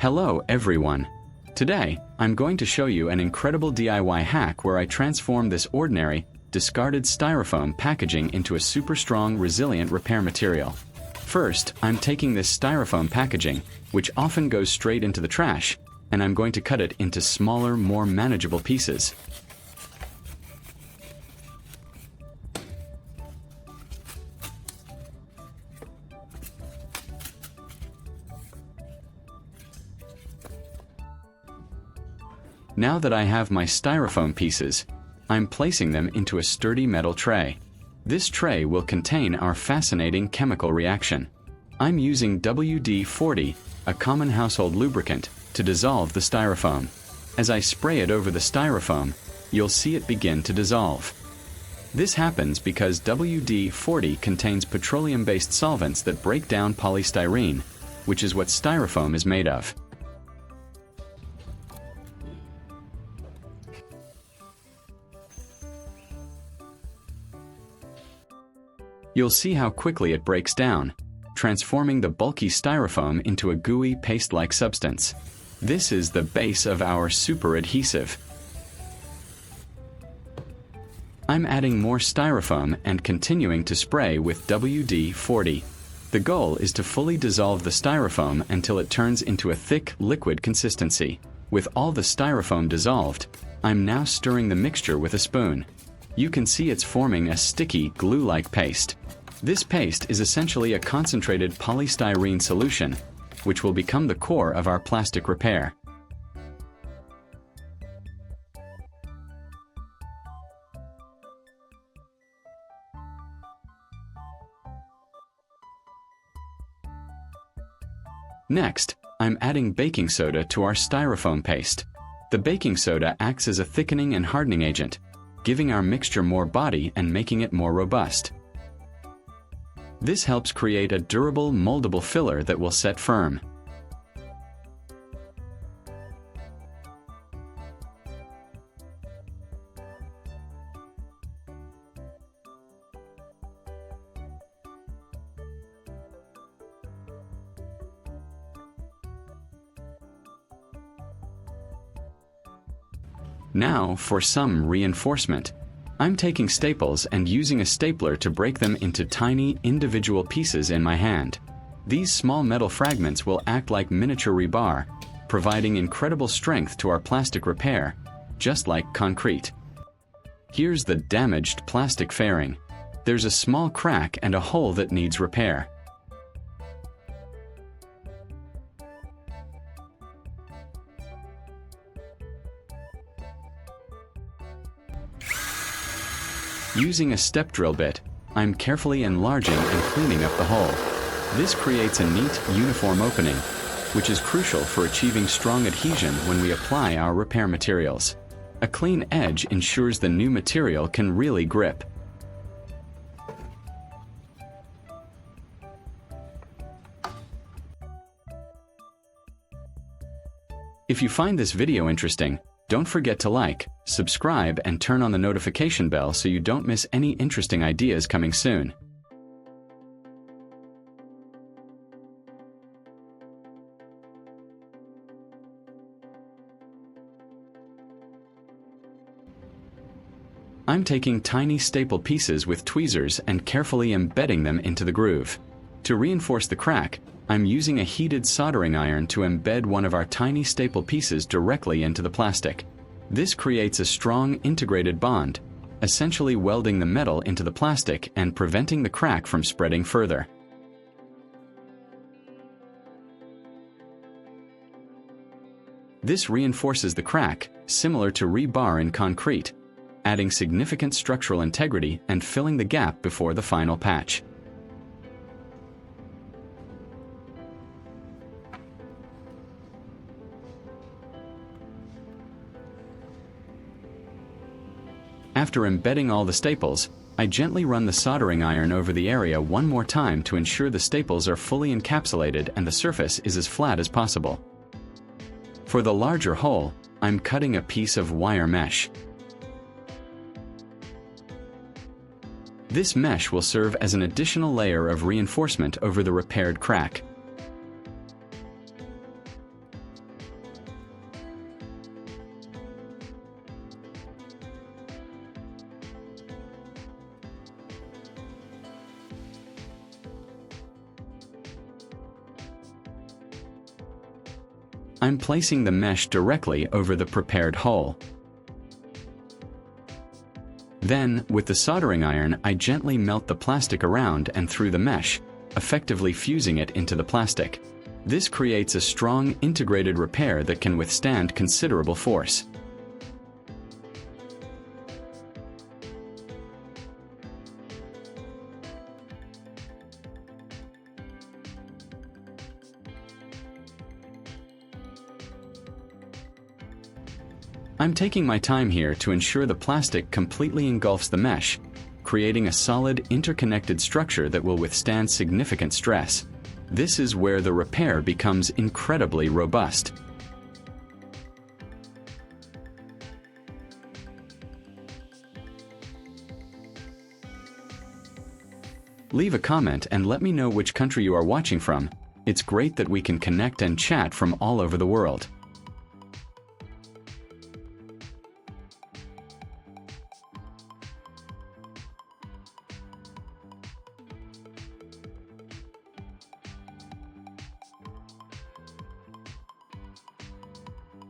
Hello everyone! Today, I'm going to show you an incredible DIY hack where I transform this ordinary, discarded styrofoam packaging into a super strong, resilient repair material. First, I'm taking this styrofoam packaging, which often goes straight into the trash, and I'm going to cut it into smaller, more manageable pieces. Now that I have my styrofoam pieces, I'm placing them into a sturdy metal tray. This tray will contain our fascinating chemical reaction. I'm using WD-40, a common household lubricant, to dissolve the styrofoam. As I spray it over the styrofoam, you'll see it begin to dissolve. This happens because WD-40 contains petroleum-based solvents that break down polystyrene, which is what styrofoam is made of. You'll see how quickly it breaks down, transforming the bulky styrofoam into a gooey, paste-like substance. This is the base of our super adhesive. I'm adding more styrofoam and continuing to spray with WD-40. The goal is to fully dissolve the styrofoam until it turns into a thick, liquid consistency. With all the styrofoam dissolved, I'm now stirring the mixture with a spoon. You can see it's forming a sticky, glue-like paste. This paste is essentially a concentrated polystyrene solution, which will become the core of our plastic repair. Next, I'm adding baking soda to our styrofoam paste. The baking soda acts as a thickening and hardening agent, giving our mixture more body and making it more robust. This helps create a durable, moldable filler that will set firm. Now for some reinforcement. I'm taking staples and using a stapler to break them into tiny, individual pieces in my hand. These small metal fragments will act like miniature rebar, providing incredible strength to our plastic repair, just like concrete. Here's the damaged plastic fairing. There's a small crack and a hole that needs repair. Using a step drill bit, I'm carefully enlarging and cleaning up the hole. This creates a neat, uniform opening, which is crucial for achieving strong adhesion when we apply our repair materials. A clean edge ensures the new material can really grip. If you find this video interesting, don't forget to like, subscribe, and turn on the notification bell so you don't miss any interesting ideas coming soon. I'm taking tiny staple pieces with tweezers and carefully embedding them into the groove. To reinforce the crack, I'm using a heated soldering iron to embed one of our tiny staple pieces directly into the plastic. This creates a strong integrated bond, essentially welding the metal into the plastic and preventing the crack from spreading further. This reinforces the crack, similar to rebar in concrete, adding significant structural integrity and filling the gap before the final patch. After embedding all the staples, I gently run the soldering iron over the area one more time to ensure the staples are fully encapsulated and the surface is as flat as possible. For the larger hole, I'm cutting a piece of wire mesh. This mesh will serve as an additional layer of reinforcement over the repaired crack. I'm placing the mesh directly over the prepared hole. Then, with the soldering iron, I gently melt the plastic around and through the mesh, effectively fusing it into the plastic. This creates a strong, integrated repair that can withstand considerable force. I'm taking my time here to ensure the plastic completely engulfs the mesh, creating a solid, interconnected structure that will withstand significant stress. This is where the repair becomes incredibly robust. Leave a comment and let me know which country you are watching from. It's great that we can connect and chat from all over the world.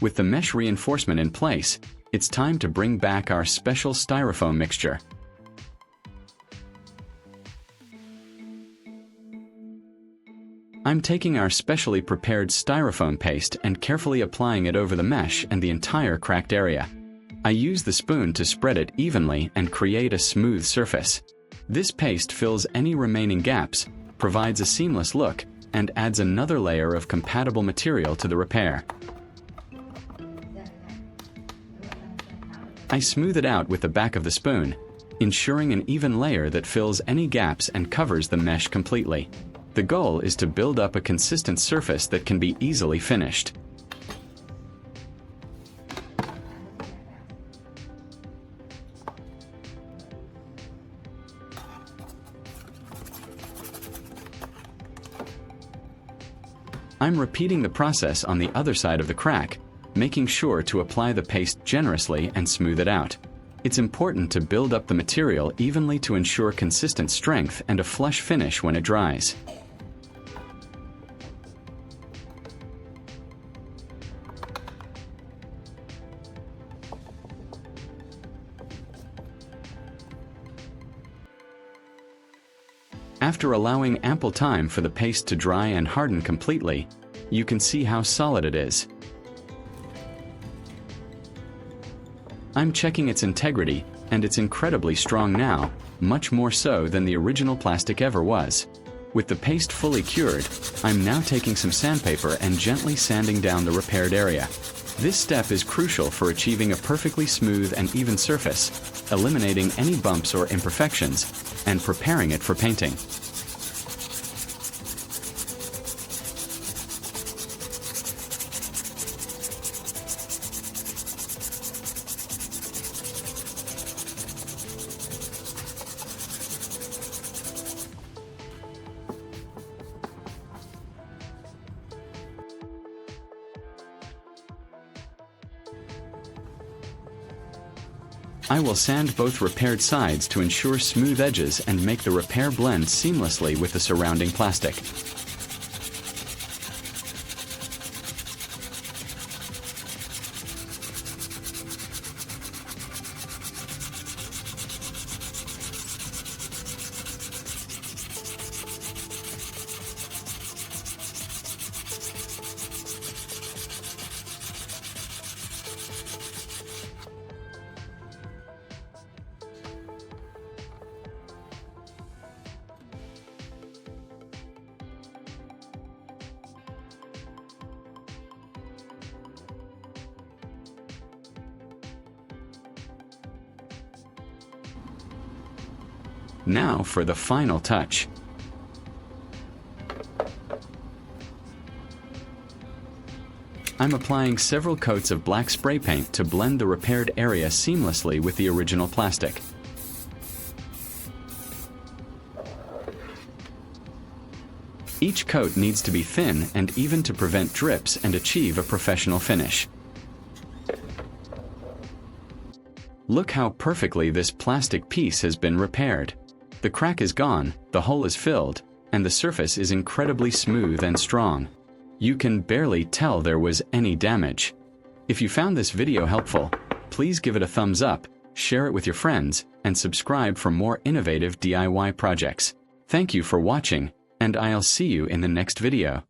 With the mesh reinforcement in place, it's time to bring back our special styrofoam mixture. I'm taking our specially prepared styrofoam paste and carefully applying it over the mesh and the entire cracked area. I use the spoon to spread it evenly and create a smooth surface. This paste fills any remaining gaps, provides a seamless look, and adds another layer of compatible material to the repair. I smooth it out with the back of the spoon, ensuring an even layer that fills any gaps and covers the mesh completely. The goal is to build up a consistent surface that can be easily finished. I'm repeating the process on the other side of the crack, making sure to apply the paste generously and smooth it out. It's important to build up the material evenly to ensure consistent strength and a flush finish when it dries. After allowing ample time for the paste to dry and harden completely, you can see how solid it is. I'm checking its integrity, and it's incredibly strong now, much more so than the original plastic ever was. With the paste fully cured, I'm now taking some sandpaper and gently sanding down the repaired area. This step is crucial for achieving a perfectly smooth and even surface, eliminating any bumps or imperfections, and preparing it for painting. I will sand both repaired sides to ensure smooth edges and make the repair blend seamlessly with the surrounding plastic. Now for the final touch. I'm applying several coats of black spray paint to blend the repaired area seamlessly with the original plastic. Each coat needs to be thin and even to prevent drips and achieve a professional finish. Look how perfectly this plastic piece has been repaired. The crack is gone, the hole is filled, and the surface is incredibly smooth and strong. You can barely tell there was any damage. If you found this video helpful, please give it a thumbs up, share it with your friends, and subscribe for more innovative DIY projects. Thank you for watching, and I'll see you in the next video.